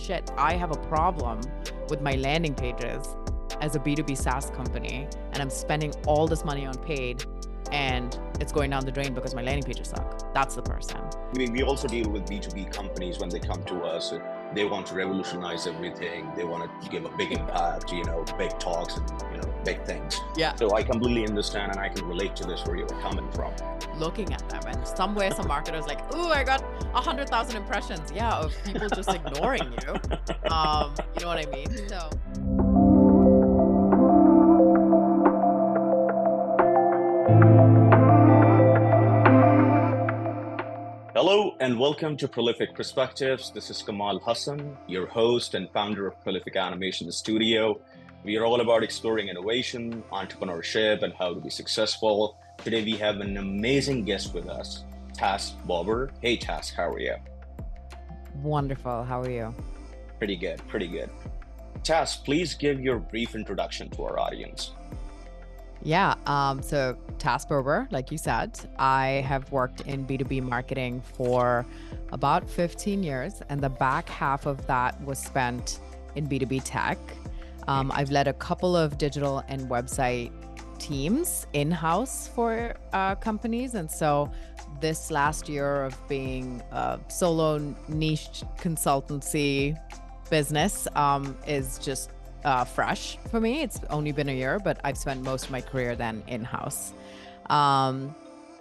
shit, I have a problem with my landing pages as a B2B SaaS company, and I'm spending all this money on paid, and it's going down the drain because my landing pages suck. That's the person. We also deal with B2B companies when they come to us. They want to revolutionize everything. They want to give a big impact, big talks and, big things. Yeah. So I completely understand and I can relate to this where you're coming from. Looking at them, and somewhere some marketer's like, "Ooh, I got 100,000 impressions." Yeah, of people just ignoring you. You know what I mean? So. Hello and welcome to Prolific Perspectives. This is Kamal Hassan, your host and founder of Prolific Animation Studio. We are all about exploring innovation, entrepreneurship, and how to be successful. Today we have an amazing guest with us, Tas Bobber. Hey Tas, how are you? Wonderful. How are you? Pretty good. Tas, please give your brief introduction to our audience. Yeah. So Tas Bobber, like you said, I have worked in B2B marketing for about 15 years, and the back half of that was spent in B2B tech. I've led a couple of digital and website teams in-house for companies. And so this last year of being a solo niche consultancy business is just fresh for me. It's only been a year, but I've spent most of my career then in-house. Now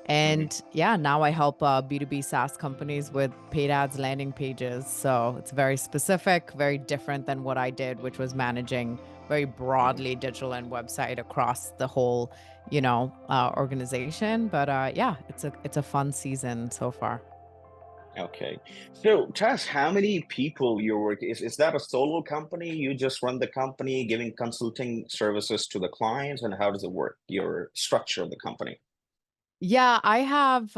I help B2B SaaS companies with paid ads landing pages. So it's very specific, very different than what I did, which was managing very broadly digital and website across the whole, organization. But it's a fun season so far. Okay. So Tas, how many people you work? Is that a solo company? You just run the company giving consulting services to the clients, and how does it work? Your structure of the company? Yeah, I have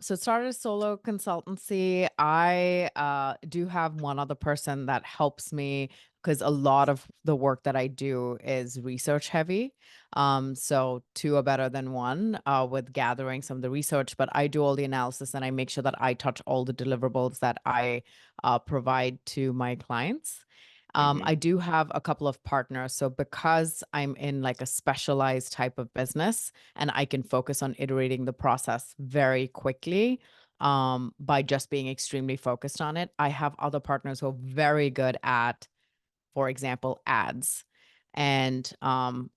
so it started a solo consultancy. I do have one other person that helps me because a lot of the work that I do is research heavy. So two are better than one with gathering some of the research, but I do all the analysis and I make sure that I touch all the deliverables that I provide to my clients. I do have a couple of partners. So because I'm in like a specialized type of business and I can focus on iterating the process very quickly by just being extremely focused on it, I have other partners who are very good at, for example, ads. And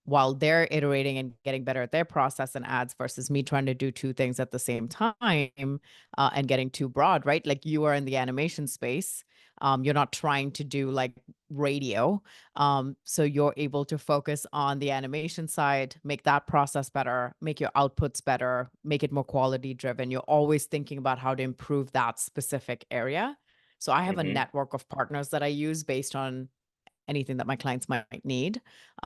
while they're iterating and getting better at their process and ads versus me trying to do two things at the same time and getting too broad, right? Like you are in the animation space. You're not trying to do like radio. So you're able to focus on the animation side, make that process better, make your outputs better, make it more quality driven. You're always thinking about how to improve that specific area. So I have a Mm-hmm. network of partners that I use based on anything that my clients might need.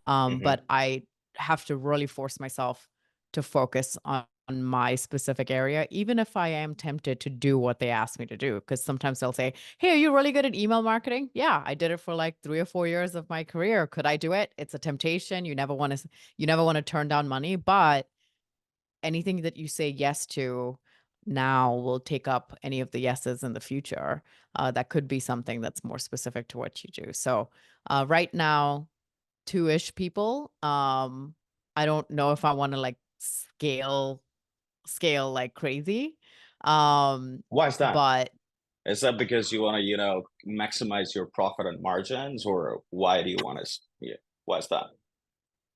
Mm-hmm. But I have to really force myself to focus on my specific area, even if I am tempted to do what they ask me to do. Because sometimes they'll say, "Hey, are you really good at email marketing?" Yeah, I did it for like 3 or 4 years of my career. Could I do it? It's a temptation. You never want to turn down money, but anything that you say yes to now will take up any of the yeses in the future. That could be something that's more specific to what you do. So right now, two-ish people. I don't know if I want to like scale like crazy. Why is that? But Is that because you want to, maximize your profit and margins, or why do you want to? Yeah, why is that?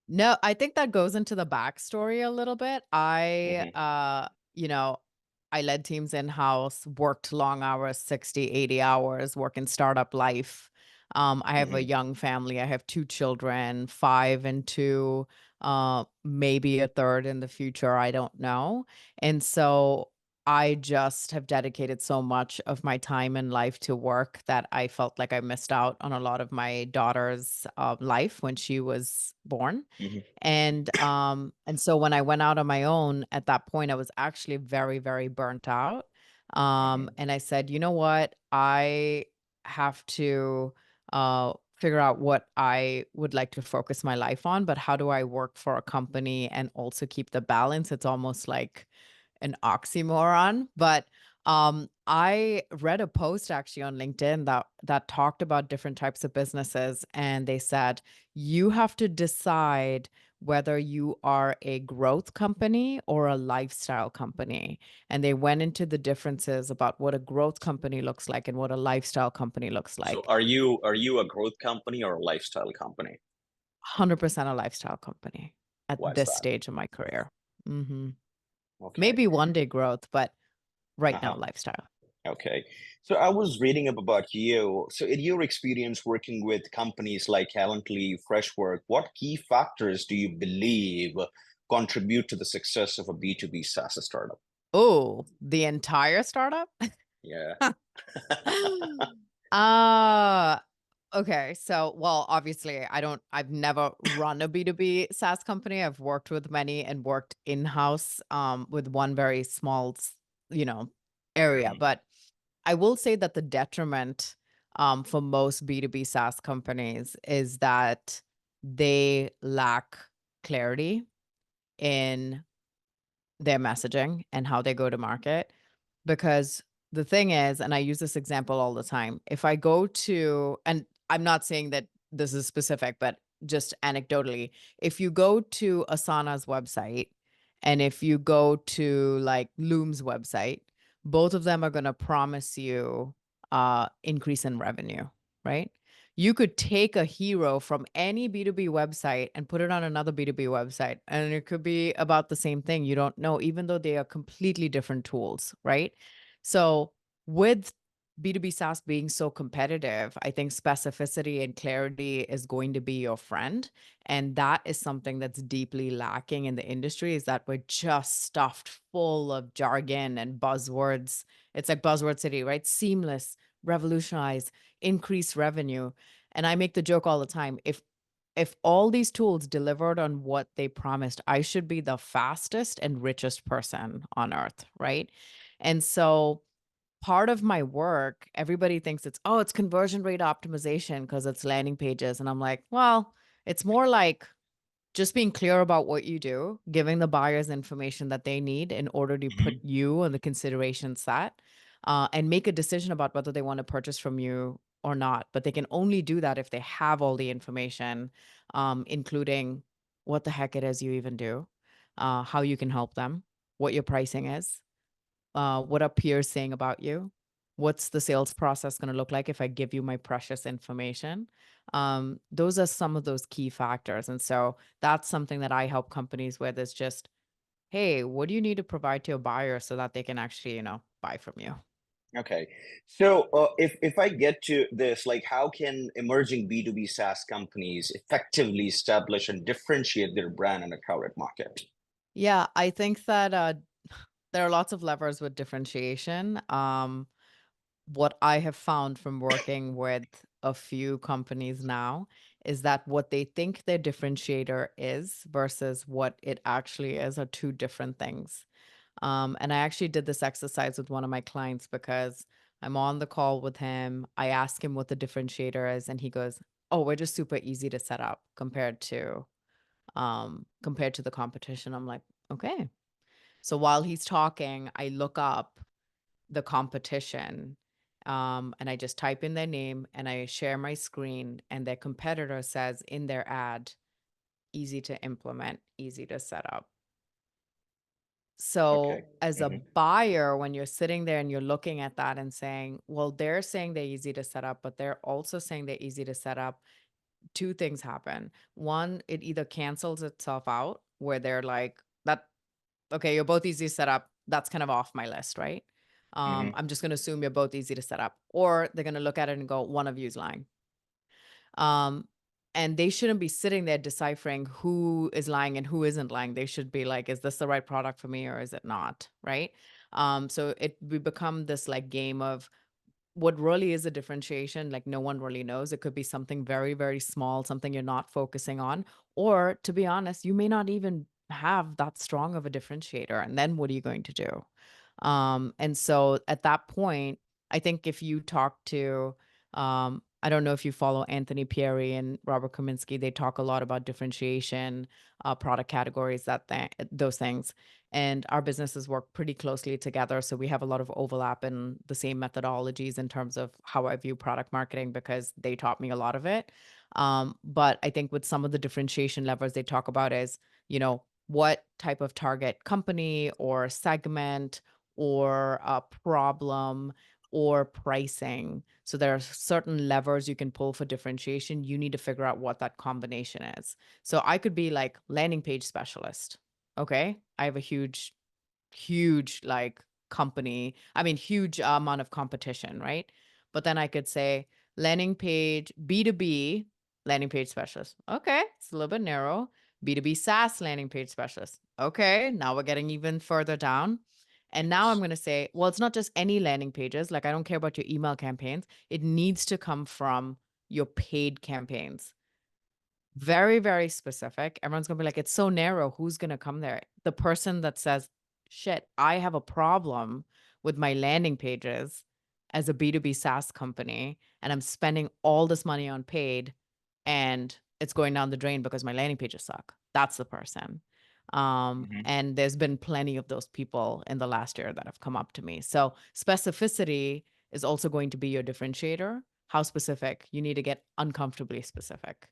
no, I think that goes into the backstory a little bit. Mm-hmm. I led teams in-house, worked long hours, 60, 80 hours, work in startup life. I have a Mm-hmm. young family. I have 2 children, 5 and 2, maybe a third in the future. I don't know. And so I just have dedicated so much of my time and life to work that I felt like I missed out on a lot of my daughter's life when she was born. Mm-hmm. And so when I went out on my own at that point, I was actually very, very burnt out. Mm-hmm. And I said, you know what? I have to figure out what I would like to focus my life on, but how do I work for a company and also keep the balance? It's almost like an oxymoron, but I read a post actually on LinkedIn that talked about different types of businesses, and they said you have to decide whether you are a growth company or a lifestyle company. And they went into the differences about what a growth company looks like and what a lifestyle company looks So like. are you a growth company or a lifestyle company? 100% a lifestyle company at Why is this that? stage of my career. hmm Okay. Maybe one day growth, but right now Uh-huh. lifestyle. Okay. So I was reading up about you. So in your experience working with companies like Calendly, Freshwork, what key factors do you believe contribute to the success of a B2B SaaS startup? Oh, the entire startup? Yeah. Uh, okay. So, well, obviously, I've never run a B2B SaaS company. I've worked with many and worked in-house with one very small, you know, area. Mhm. But I will say that the detriment for most B2B SaaS companies is that they lack clarity in their messaging and how they go to market. Because the thing is, and I use this example all the time, if I go to, and I'm not saying that this is specific, but just anecdotally, if you go to Asana's website and if you go to like Loom's website, both of them are going to promise you increase in revenue, right? You could take a hero from any B2B website and put it on another B2B website, and it could be about the same thing. You don't know, even though they are completely different tools, right? So, with B2B SaaS being so competitive, I think specificity and clarity is going to be your friend. And that is something that's deeply lacking in the industry is that we're just stuffed full of jargon and buzzwords. It's like buzzword city, right? Seamless, revolutionize, increase revenue. And I make the joke all the time. If all these tools delivered on what they promised, I should be the fastest and richest person on earth, right? And so part of my work, everybody thinks it's, oh, it's conversion rate optimization because it's landing pages. And I'm like, well, it's more like just being clear about what you do, giving the buyers information that they need in order to put Mhm. you on the consideration set, and make a decision about whether they want to purchase from you or not. But they can only do that if they have all the information, including what the heck it is you even do, how you can help them, what your pricing is, what are peers saying about you? What's the sales process going to look like if I give you my precious information? Those are some of those key factors. And so that's something that I help companies with is just, hey, what do you need to provide to your buyer so that they can actually, buy from you? Okay. So if I get to this, like how can emerging B2B SaaS companies effectively establish and differentiate their brand in a crowded market? Yeah, I think that there are lots of levers with differentiation. What I have found from working with a few companies now is that what they think their differentiator is versus what it actually is are two different things. And I actually did this exercise with one of my clients because I'm on the call with him. I ask him what the differentiator is, and he goes, "Oh, we're just super easy to set up compared to the competition." I'm like, "Okay." So while he's talking, I look up the competition, and I just type in their name and I share my screen, and their competitor says in their ad, easy to implement, easy to set up. Okay. So, as a Hmm. buyer, when you're sitting there and you're looking at that and saying, well, they're saying they're easy to set up, but they're also saying they're easy to set up, two things happen. One, it either cancels itself out where they're like, that okay, you're both easy to set up. That's kind of off my list, right? Hmm. I'm just going to assume you're both easy to set up. Or they're going to look at it and go, one of you's lying. Um, and they shouldn't be sitting there deciphering who is lying and who isn't lying. They should be like, is this the right product for me or is it not? Right. So we become this like game of what really is a differentiation, like no one really knows. It could be something very, very small, something you're not focusing on. Or to be honest, you may not even have that strong of a differentiator. And then what are you going to do? And so at that point, I think if you talk to, I don't know if you follow Anthony Pieri and Robert Kaminsky, they talk a lot about differentiation, product categories, those things. and our businesses work pretty closely together. So we have a lot of overlap in the same methodologies in terms of how I view product marketing because they taught me a lot of it. But I think with some of the differentiation levers they talk about is, what type of target company or segment or a problem or pricing. So there are certain levers you can pull for differentiation. You need to figure out what that combination is. So I could be like landing page specialist. Okay. I have a huge like company. I mean, huge amount of competition, right? But then I could say landing page B2B landing page specialist. Okay, it's a little bit narrow. B2B SaaS landing page specialist. Okay, now we're getting even further down. And now I'm Yes. going to say, well, it's not just any landing pages. Like, I don't care about your email campaigns. It needs to come from your paid campaigns. Very, very specific. Everyone's gonna be like, "It's so narrow, who's gonna come there?" The person that says, "Shit, I have a problem with my landing pages as a B2B SaaS company, and I'm spending all this money on paid, and it's going down the drain because my landing pages suck." That's the person. Mhm. And there's been plenty of those people in the last year that have come up to me. So specificity is also going to be your differentiator. How specific? You need to get uncomfortably specific.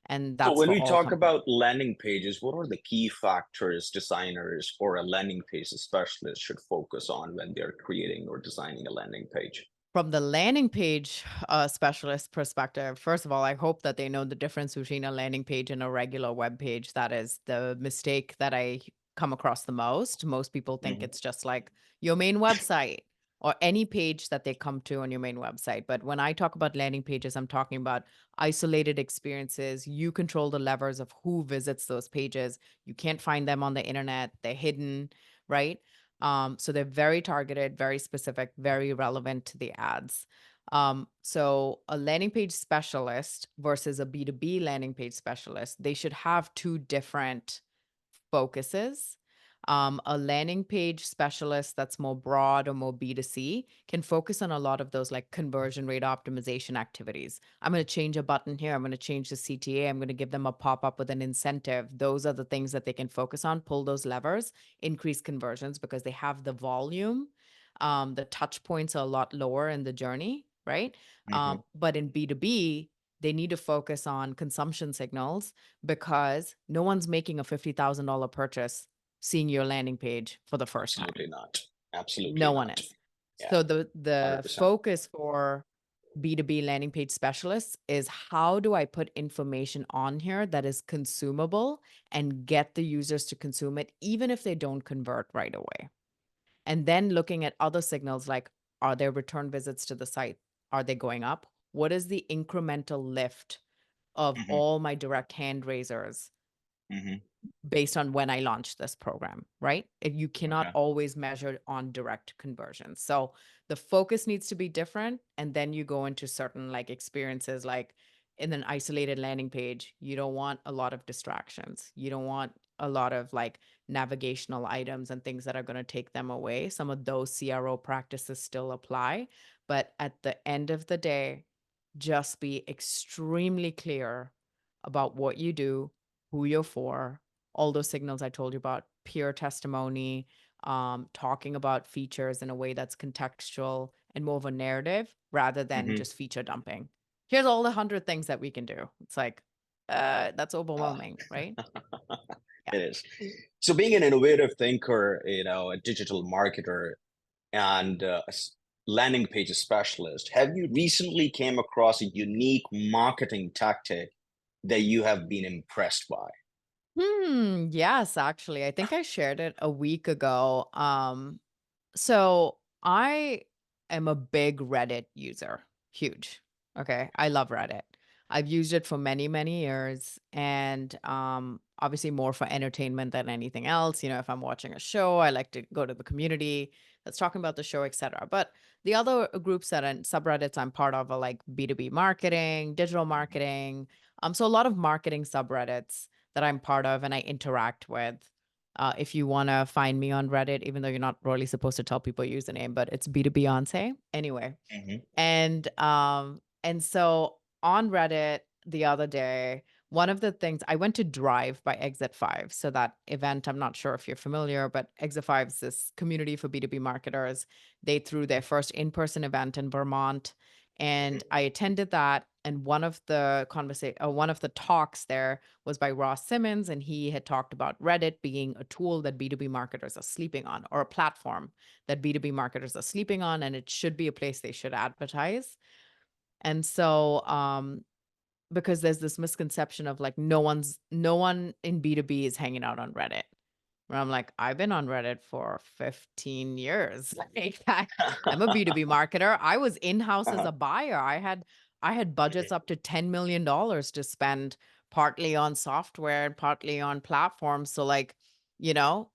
And So that's when for we all talk companies. about landing pages, what are the key factors designers or a landing page specialist should focus on when they're creating or designing a landing page? From the landing page specialist perspective, first of all, I hope that they know the difference between a landing page and a regular web page. That is the mistake that I come across the most. Most people think Mhm. it's just like your main website or any page that they come to on your main website. But when I talk about landing pages, I'm talking about isolated experiences. You control the levers of who visits those pages. You can't find them on the internet, they're hidden, right? So they're very targeted, very specific, very relevant to the ads. So a landing page specialist versus a B2B landing page specialist, they should have two different focuses. A landing page specialist that's more broad or more B2C can focus on a lot of those like conversion rate optimization activities. I'm going to change a button here. I'm going to change the CTA. I'm going to give them a pop up with an incentive. Those are the things that they can focus on, pull those levers, increase conversions because they have the volume. The touch points are a lot lower in the journey, right? Mhm. But in B2B, they need to focus on consumption signals because no one's making a $50,000 purchase seeing your landing page for the first Absolutely time. not. Absolutely No one not. is. Yeah, So the 100%. focus for B2B landing page specialists is how do I put information on here that is consumable and get the users to consume it even if they don't convert right away. And then looking at other signals like are there return visits to the site? Are they going up? What is the incremental lift of Mhm. all my direct hand raisers Mhm. based on when I launched this program, right? You cannot Okay. always measure on direct conversions. So the focus needs to be different. And then you go into certain like experiences, like in an isolated landing page, you don't want a lot of distractions. You don't want a lot of like navigational items and things that are going to take them away. Some of those CRO practices still apply. But at the end of the day, just be extremely clear about what you do, who you're for, all those signals I told you about, peer testimony, talking about features in a way that's contextual and more of a narrative rather than Mhm. just feature dumping. Here's all the 100 things that we can do. It's like, that's Ah, overwhelming, right? Yeah. it is. So being an innovative thinker, a digital marketer, and landing page specialist, have you recently came across a unique marketing tactic that you have been impressed by? Yes, actually. I think I shared it a week ago. So I am a big Reddit user. Huge. Okay. I love Reddit. I've used it for many, many years and obviously more for entertainment than anything else. If I'm watching a show, I like to go to the community that's talking about the show, etc. But the other groups that and subreddits I'm part of are like B2B marketing, digital Mhm. marketing. So a lot of marketing subreddits that I'm part of and I interact with. If you want to find me on Reddit, even though you're not really supposed to tell people your username, but it's B2 Beyonce anyway. Mhm. And so on Reddit the other day, one of the things I went to Drive by Exit 5. So that event, I'm not sure if you're familiar, but Exit 5 is this community for B2B marketers. They threw their first in-person event in Vermont, and I attended that. And one of the talks there was by Ross Simmons, and he had talked about Reddit being a tool that B2B marketers are sleeping on, or a platform that B2B marketers are sleeping on, and it should be a place they should advertise. And so because there's this misconception of like no one in B2B is hanging out on Reddit. Where I'm like, I've been on Reddit for 15 years. Like I'm a B2B marketer. I was in-house as Uh-huh. a buyer. I had budgets Mhm. up to $10 million to spend partly on software and partly on platforms. So like, you know,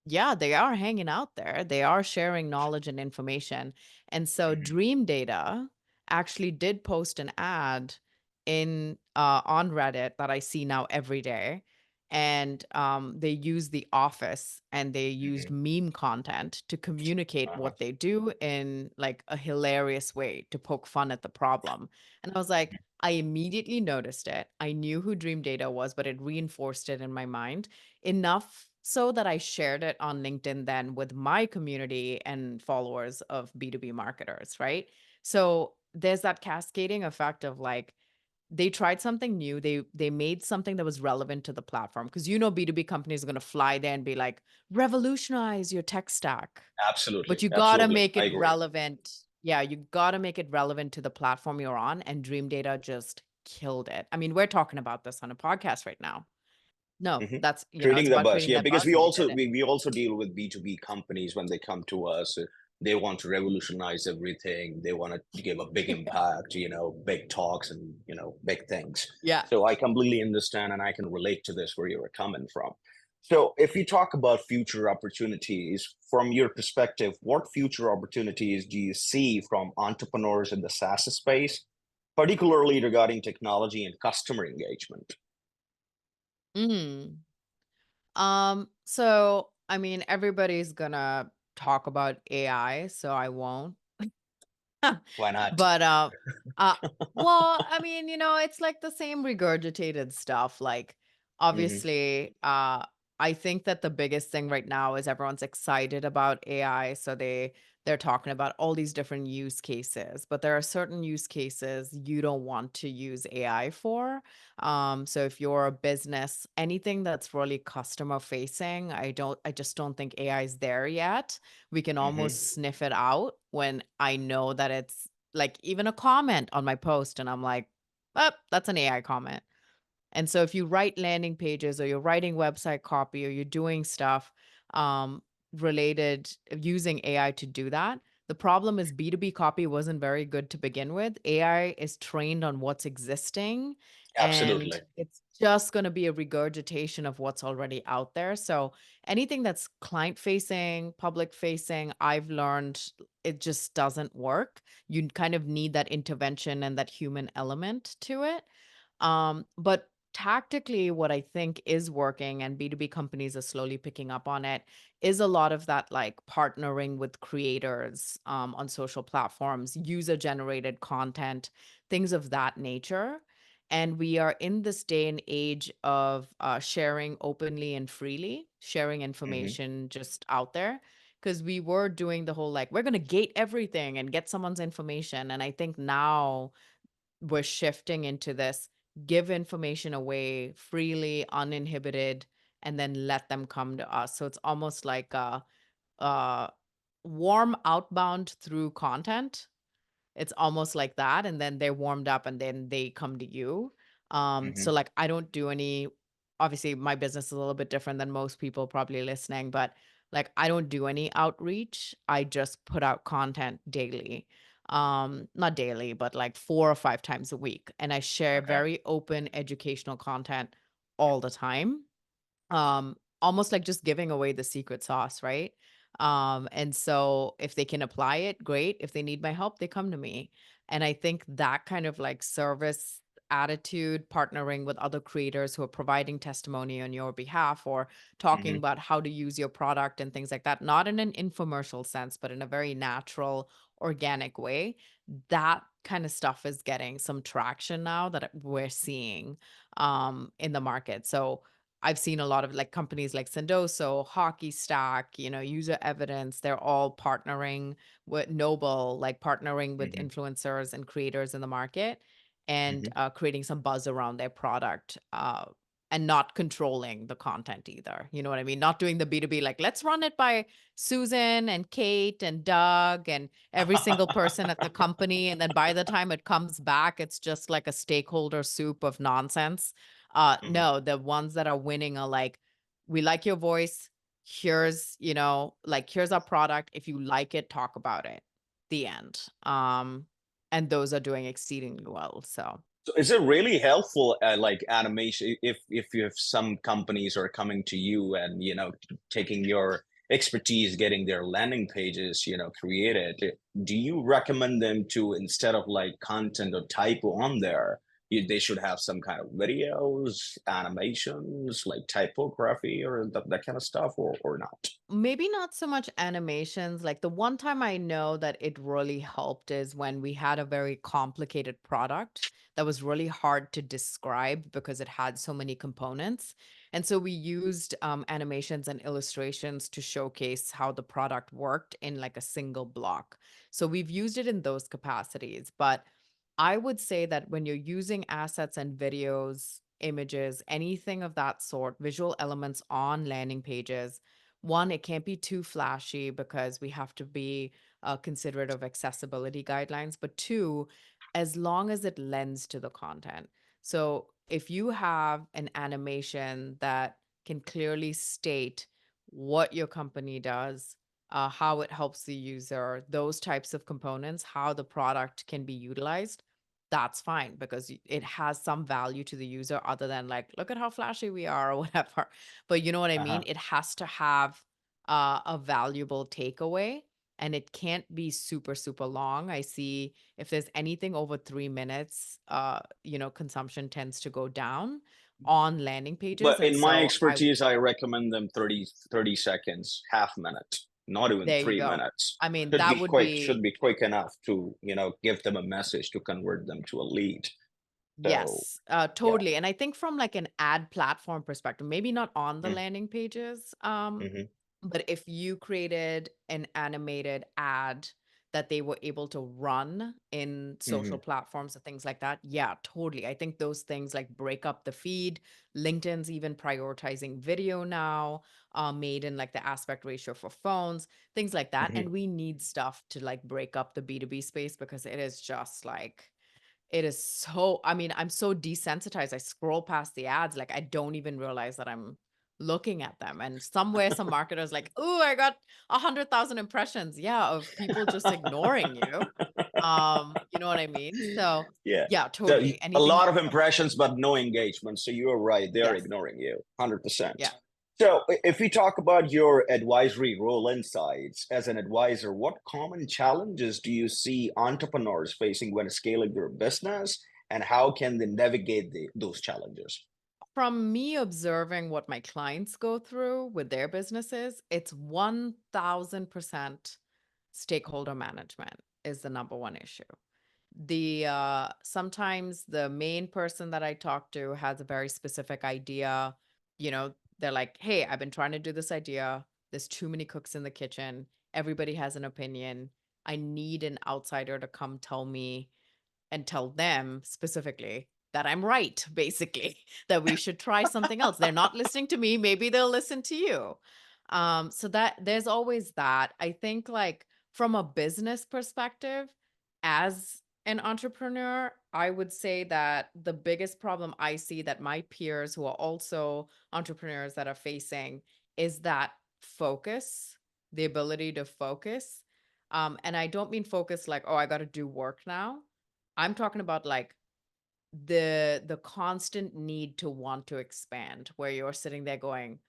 yeah, they are hanging out there. They are sharing knowledge and information. And so Mhm. Dream Data actually did post an ad in on Reddit that I see now every day. And they use the office and they used Mhm. meme content to communicate Uh-huh. what they do in like a hilarious way to poke fun at the problem. And I was like, I immediately noticed it. I knew who Dream Data was, but it reinforced it in my mind enough so that I shared it on LinkedIn then with my community and followers of B2B marketers, right? So there's that cascading effect of like they tried something new. They made something that was relevant to the platform because B2B companies are going to fly there and be like revolutionize your tech stack. Absolutely. But you got to Absolutely. make I it agree. relevant. Yeah, you got to make it relevant to the platform you're on, and Dream Data just killed it. I mean, we're talking about this on a podcast right now. No, Mhm. that's, it's Creating the about buzz. creating Yeah, that because buzz, we and they also did it. we also deal with B2B companies when they come to us. They want to revolutionize everything. They want to give a big impact, big talks and, big things. Yeah. So I completely understand and I can relate to this where you were coming from. So if you talk about future opportunities, from your perspective, what future opportunities do you see from entrepreneurs in the SaaS space, particularly regarding technology and customer engagement? Mm. So I mean, everybody's gonna talk about AI, so I won't. Why not? But, uh well, I mean, it's like the same regurgitated stuff, like, Hmm. obviously, I think that the biggest thing right now is everyone's excited about AI, so they're talking about all these different use cases, but there are certain use cases you don't want to use AI for. So if you're a business, anything that's really customer facing, I just don't think AI is there yet. We can Hmm. almost sniff it out when I know that it's like even a comment on my post and I'm like, "Oh, that's an AI comment." And so if you write landing pages or you're writing website copy or you're doing stuff um, related using AI to do that, the problem is B2B copy wasn't very good to begin with. AI is trained on what's existing and Absolutely. it's just going to be a regurgitation of what's already out there. So anything that's client facing, public facing, I've learned it just doesn't work. You kind of need that intervention and that human element to it. But tactically, what I think is working, and B2B companies are slowly picking up on it, is a lot of that like partnering with creators on social platforms, user generated content, things of that nature. And we are in this day and age of sharing openly and freely, sharing Hmm. information just out there. Because we were doing the whole like, we're going to gate everything and get someone's information. And I think now we're shifting into this give information away freely, uninhibited, and then let them come to us. So it's almost like a warm outbound through content. It's almost like that, and then they're warmed up and then they come to you. So Hmm. like I don't do any obviously my business is a little bit different than most people probably listening, but like I don't do any outreach. I just put out content daily. Not daily, but like 4 or 5 times a week, and I share Okay. very open educational content all the time, almost like just giving away the secret sauce, right? And so if they can apply it, great. If they need my help, they come to me. And I think that kind of like service attitude, partnering with other creators who are providing testimony on your behalf or talking Hmm. about how to use your product and things like that, not in an infomercial sense, but in a very natural, organic way. That kind of stuff is getting some traction now that we're seeing in the market. So I've seen a lot of like companies like Sendoso, Hockey Stack, User Evidence, they're all partnering with Noble, like partnering with Hmm. influencers and creators in the market and Hmm. creating some buzz around their product. And not controlling the content either. You know what I mean? Not doing the B2B, like, let's run it by Susan and Kate and Doug and every single person at the company. And then by the time it comes back, it's just like a stakeholder soup of nonsense. Hmm. No, the ones that are winning are like, we like your voice. Here's our product. If you like it, talk about it. The end. And those are doing exceedingly well. So So is it really helpful, like animation, if you have some companies are coming to you and taking your expertise, getting their landing pages, created? Do you recommend them to, instead of like content or typo on there, they should have some kind of videos, animations, like typography or that kind of stuff, or not? maybe not so much animations. Like the one time I know that it really helped is when we had a very complicated product that was really hard to describe because it had so many components. And so we used animations and illustrations to showcase how the product worked in like a single block. So we've used it in those capacities. But I would say that when you're using assets and videos, images, anything of that sort, visual elements on landing pages, one, it can't be too flashy because we have to be considerate of accessibility guidelines. But two, as long as it lends to the content. So if you have an animation that can clearly state what your company does, how it helps the user, those types of components, how the product can be utilized, that's fine because it has some value to the user other than like, look at how flashy we are or whatever. But you know what I mean? Uh-huh. It has to have a valuable takeaway and it can't be super, super long. I see if there's anything over 3 minutes, consumption tends to go down on landing pages. But And in my so expertise, I recommend them 30 seconds, half minute, not even there you three go. minutes. I mean, Should that be would quick, should be be quick enough to, give them a message to convert them to a lead. So Yes, yeah. totally. And I think from like an ad platform perspective, maybe not on the Mm, landing pages, mhm, but if you created an animated ad that they were able to run in social mhm, platforms and things like that, yeah, totally. I think those things like break up the feed. LinkedIn's even prioritizing video now, made in like the aspect ratio for phones, things like that. mhm. And we need stuff to like break up the B2B space because it is just like it is so I mean, I'm so desensitized. I scroll past the ads, like, I don't even realize that I'm looking at them, and somewhere some marketer's like, "Ooh, I got 100,000 impressions." Yeah, of people just ignoring you. You know what I mean? So, Yeah. yeah, So totally. a Anything lot of impressions, but no engagement. So you are right; they are Yes. ignoring you, 100%. Yeah. So if we talk about your advisory role insights as an advisor, what common challenges do you see entrepreneurs facing when scaling their business, and how can they navigate those challenges? From me observing what my clients go through with their businesses, it's 1000% stakeholder management is the number one issue. The sometimes the main person that I talk to has a very specific idea. They're like, "Hey, I've been trying to do this idea. There's too many cooks in the kitchen. Everybody has an opinion. I need an outsider to come tell me and tell them specifically that I'm right, basically, that we should try something else. They're not listening to me, maybe they'll listen to you. So that there's always that. I think like from a business perspective, as an entrepreneur, I would say that the biggest problem I see that my peers who are also entrepreneurs that are facing is that focus, the ability to focus. And I don't mean focus like, oh, I got to do work now. I'm talking about like the constant need to want to expand where you're sitting there going,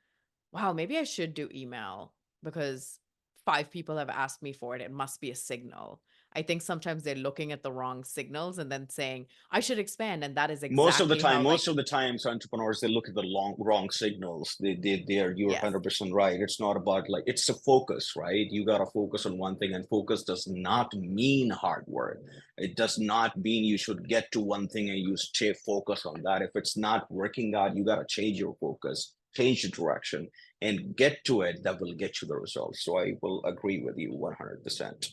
"Wow, maybe I should do email because 5 people have asked me for it. It must be a signal." I think sometimes they're looking at the wrong signals and then saying, I should expand. And that is most of the exactly time how, like, most of the times entrepreneurs, they look at the wrong signals. They're, you're yes. 100% right. It's not about, like, it's a focus, right? You got to focus on one thing, and focus does not mean hard work. It does not mean you should get to one thing and you stay focused on that. If it's not working out, you got to change your focus, change the direction, and get to it. That will get you the results. So I will agree with you 100%.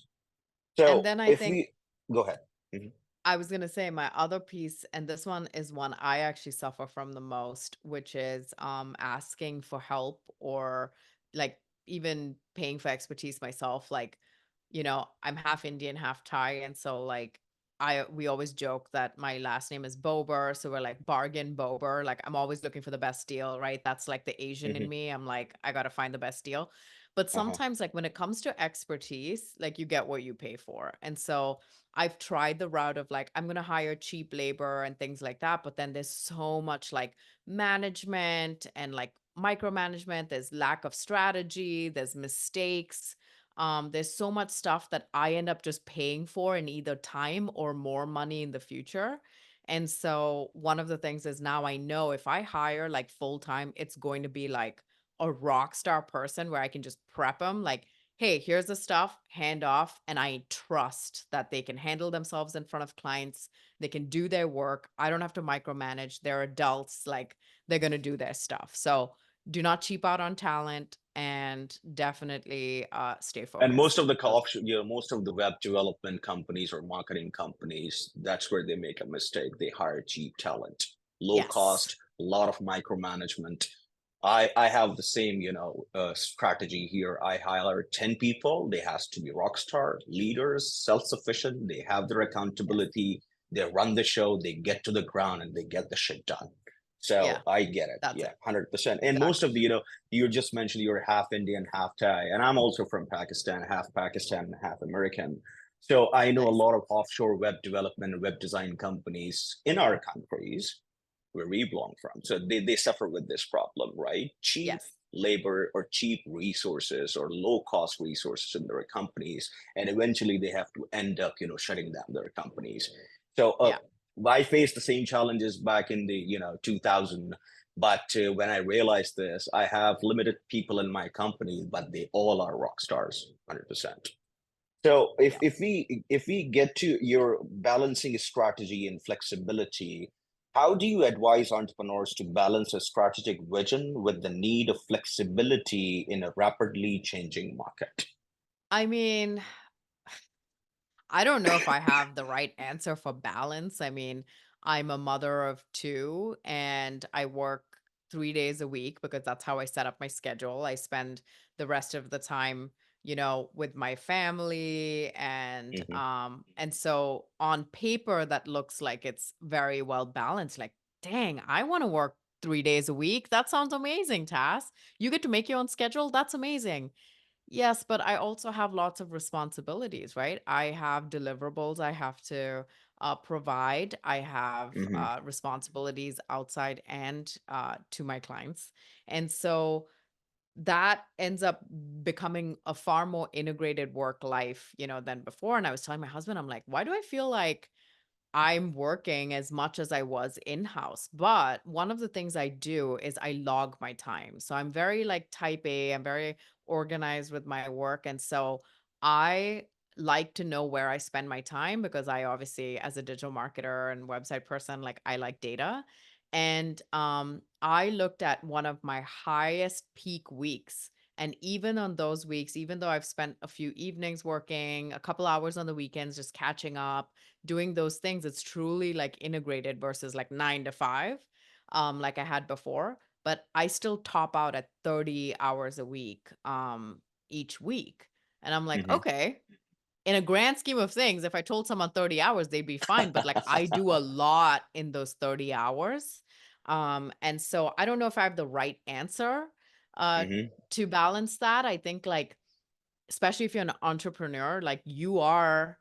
And So then I if think we go ahead. Mhm. I was gonna say my other piece, and this one is one I actually suffer from the most, which is asking for help or like even paying for expertise myself. Like, I'm half Indian, half Thai, and so like we always joke that my last name is Bober, so we're like bargain Bober. Like I'm always looking for the best deal, right? That's like the Asian in Mhm. me. I'm like, I gotta find the best deal. But Uh-huh. sometimes, like when it comes to expertise, like you get what you pay for. And so I've tried the route of like, I'm going to hire cheap labor and things like that. But then there's so much like management and like micromanagement. There's lack of strategy. There's mistakes. There's so much stuff that I end up just paying for in either time or more money in the future. And so one of the things is now I know if I hire like full time, it's going to be like a rock star person where I can just prep them. Like, hey, here's the stuff, hand off. And I trust that they can handle themselves in front of clients. They can do their work. I don't have to micromanage. They're adults. Like they're going to do their stuff. So do not cheap out on talent and definitely stay And most focused. of the Those, most of the web development companies or marketing companies, that's where they make a mistake. They hire cheap talent, low yes. cost, a lot of micromanagement. I have the same, strategy here. I hire 10 people. They has to be rock star leaders, self-sufficient. They have their Yes. accountability. They run the show. They get to the ground and they get the shit done. So Yeah, I get it. that's Yeah, it. 100%. And most of Exactly. the, you just mentioned you're half Indian, half Thai, and I'm also from Pakistan, and half American. So I know a Nice. lot of offshore web development and web design companies in our countries where we belong from. So they suffer with this problem, right? Cheap Yes. labor or cheap resources or low cost resources in their companies. And eventually they have to end up, shutting down their companies. So Yeah. I faced the same challenges back in the, 2000. But when I realized this, I have limited people in my company, but they all are rock stars, 100%. So Yeah. if we get to your balancing strategy and flexibility, how do you advise entrepreneurs to balance a strategic vision with the need of flexibility in a rapidly changing market? I mean, I don't know if I have the right answer for balance. I mean, I'm a mother of two and I work 3 days a week because that's how I set up my schedule. I spend the rest of the time, with my family Hmm. and so on paper that looks like it's very well balanced. Like, dang, I want to work 3 days a week. That sounds amazing, Tass. You get to make your own schedule. That's amazing. Yes, but I also have lots of responsibilities, right? I have deliverables I have to provide. I have Hmm. responsibilities outside and to my clients. And so that ends up becoming a far more integrated work life, than before. And I was telling my husband, I'm like, why do I feel like I'm working as much as I was in-house, but one of the things I do is I log my time. So I'm very like type A, I'm very organized with my work. And so I like to know where I spend my time because I obviously, as a digital marketer and website person, like I like data. And I looked at one of my highest peak weeks. And even on those weeks, even though I've spent a few evenings working, a couple hours on the weekends, just catching up, doing those things, it's truly like integrated versus like 9 to 5, like I had before. But I still top out at 30 hours a week, each week. And I'm like, Hmm. okay, in a grand scheme of things, if I told someone 30 hours, they'd be fine. But like I do a lot in those 30 hours. And so I don't know if I have the right answer uh Hmm. to balance that. I think like, especially if you're an entrepreneur, like you are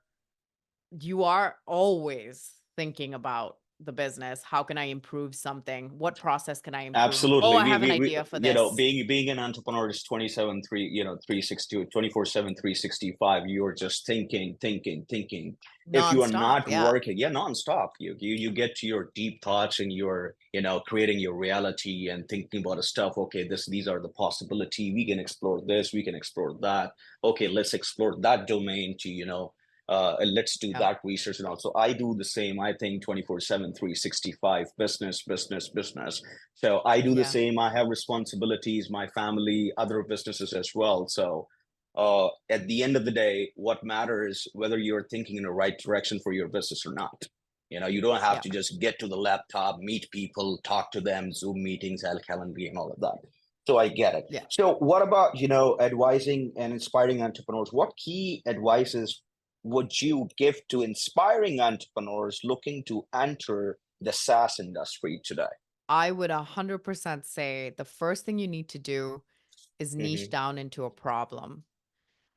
always thinking about the business? How can I improve something? What process can I improve? Oh, Absolutely. I have an idea for this. Being an entrepreneur is 27, 3, 360, 24/7, 365. You're just thinking. If you are Nonstop. not Yeah. working, yeah, nonstop. You get to your deep thoughts and you're, creating your reality and thinking about the stuff. Okay, these are the possibility. We can explore this, we can explore that. Okay, let's explore that domain to, and let's do Yeah. that research. And also I do the same. I think 24/7, 365, business. So I do the Yeah. same. I have responsibilities, my family, other businesses as well. So at the end of the day, what matters whether you're thinking in the right direction for your business or not. You don't have Yeah. to just get to the laptop, meet people, talk to them, Zoom meetings, Calendly, and all of that. So I get it. Yeah. So what about, advising and inspiring entrepreneurs? What key advices would you give to inspiring entrepreneurs looking to enter the SaaS industry today? I would 100% say the first thing you need to do is niche Hmm. down into a problem.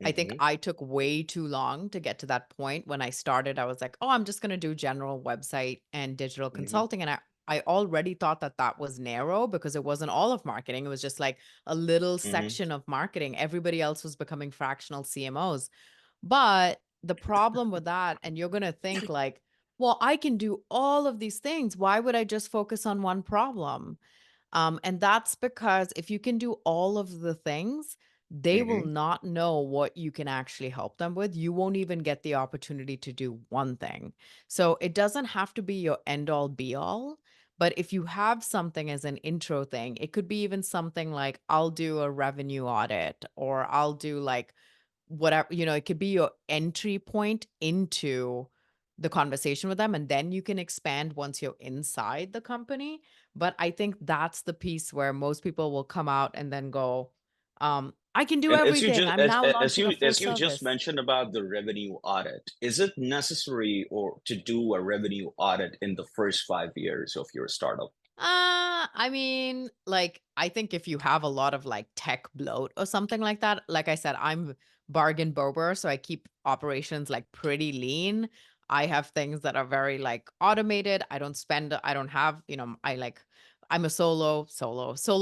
I think Hmm. I took way too long to get to that point. When I started, I was like, "Oh, I'm just going to do general website and digital Hmm. consulting." And I already thought that that was narrow because it wasn't all of marketing. It was just like a little Hmm. section of marketing. Everybody else was becoming fractional CMOs. But the problem with that, and you're going to think like, "Well, I can do all of these things. Why would I just focus on one problem?" And that's because if you can do all of the things, they will Hmm. not know what you can actually help them with. You won't even get the opportunity to do one thing. So it doesn't have to be your end all be all. But if you have something as an intro thing, it could be even something like I'll do a revenue audit or I'll do like whatever, it could be your entry point into the conversation with them. And then you can expand once you're inside the company. But I think that's the piece where most people will come out and then go, I can do And everything. I'm now launching a full as you just service. mentioned about the revenue audit, is it necessary or to do a revenue audit in the first 5 years of your startup? I mean, like, I think if you have a lot of like tech bloat or something like that, like I said, I'm bargain bober, so I keep operations like pretty lean. I have things that are very like automated. I don't have, I'm a solo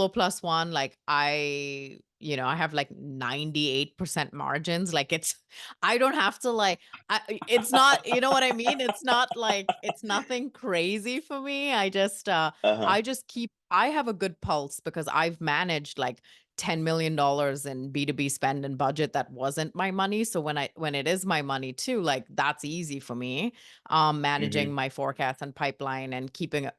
plus one. Like I have like 98% margins. Like I don't have to like it's not, you know what I mean? It's not like it's nothing crazy for me. Uh-huh. I have a good pulse because I've managed like $10 million in B2B spend and budget that wasn't my money. So when it is my money too, like that's easy for me. Managing Hmm. my forecast and pipeline and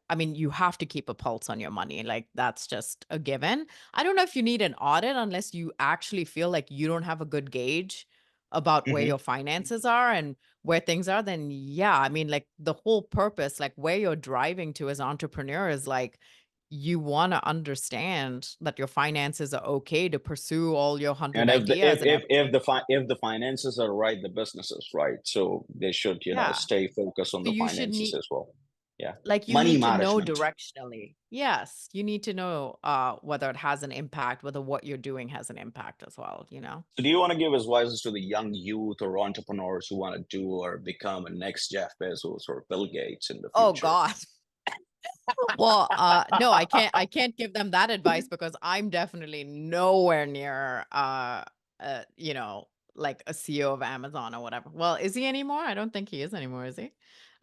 I mean, you have to keep a pulse on your money. Like that's just a given. I don't know if you need an audit unless you actually feel like you don't have a good gauge about where Hmm. your finances are and where things are, then yeah, I mean, like the whole purpose, like where you're driving to as an entrepreneur is like you want to understand that your finances are okay to pursue all your And 100 if the ideas and everything. if the finances are right, the business is right. So they should, Yeah. stay focused on So the you should finances need as well. Yeah. like you Money need to know management. directionally. Yes, you need to know whether it has an impact, whether what you're doing has an impact as well. So do you want to give advices to the young youth or entrepreneurs who want to do or become a next Jeff Bezos or Bill Gates in the Oh future? God. Well, no, I can't give them that advice because I'm definitely nowhere near you know, like a CEO of Amazon or whatever. Well, is he anymore? I don't think he is anymore, is he?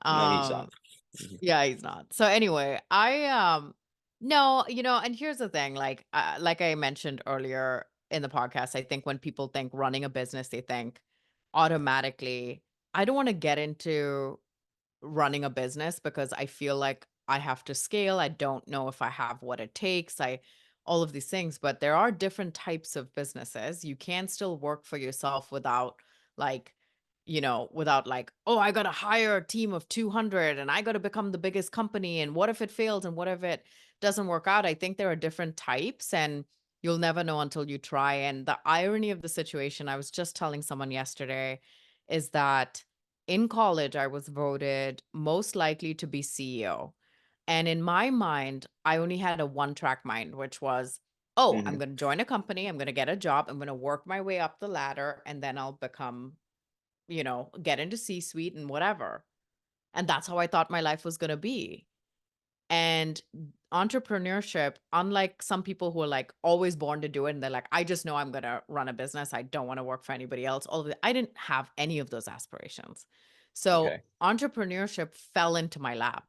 No, he's Um, not. Mhm. yeah, he's not. So anyway, I no, and here's the thing, like I mentioned earlier in the podcast, I think when people think running a business, they think automatically, I don't want to get into running a business because I feel like I have to scale. I don't know if I have what it takes. All of these things, but there are different types of businesses. You can still work for yourself without like, without like, oh, I got to hire a team of 200 and I got to become the biggest company. And what if it fails? And what if it doesn't work out? I think there are different types and you'll never know until you try. And the irony of the situation, I was just telling someone yesterday, is that in college, I was voted most likely to be CEO. And in my mind, I only had a one track mind, which was, oh, I'm Hmm. going to join a company, I'm going to get a job, I'm going to work my way up the ladder, and then I'll become, get into C suite and whatever. And that's how I thought my life was going to be. And entrepreneurship, unlike some people who are like always born to do it and they're like, I just know I'm going to run a business. I don't want to work for anybody else. All of it. I didn't have any of those aspirations. So Okay. entrepreneurship fell into my lap.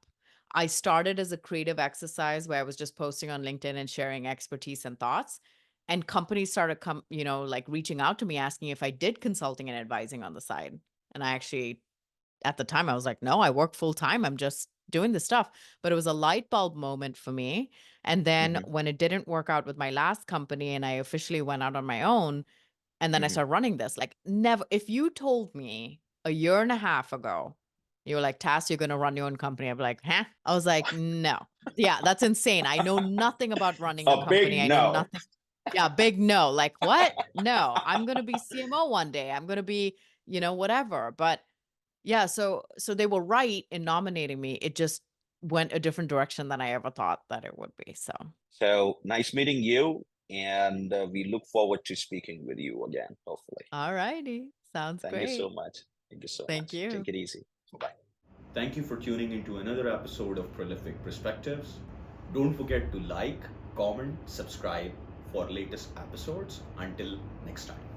I started as a creative exercise where I was just posting on LinkedIn and sharing expertise and thoughts. And companies started like reaching out to me asking if I did consulting and advising on the side. And I actually at the time I was like, no, I work full time. I'm just doing this stuff. But it was a light bulb moment for me. And then Mm-hmm. when it didn't work out with my last company and I officially went out on my own, and then I Mm-hmm. started running this, like never, if you told me a year and a half ago, you were like, Tass, you're going to run your own company. I'd be like, huh? I was like, no. Yeah, that's insane. I know nothing about running a A company. big I know no. nothing. Yeah, big no. Like what? No, I'm going to be CMO one day. I'm going to be, whatever. But yeah, so they were right in nominating me. It just went a different direction than I ever thought that it would be. So, So nice meeting you, and we look forward to speaking with you again, hopefully. all righty. Sounds Thank you so great. much. Thank you so Thank much. Take you. it easy. Bye. Thank you for tuning into another episode of Prolific Perspectives. Don't forget to like, comment, subscribe for latest episodes. Until next time.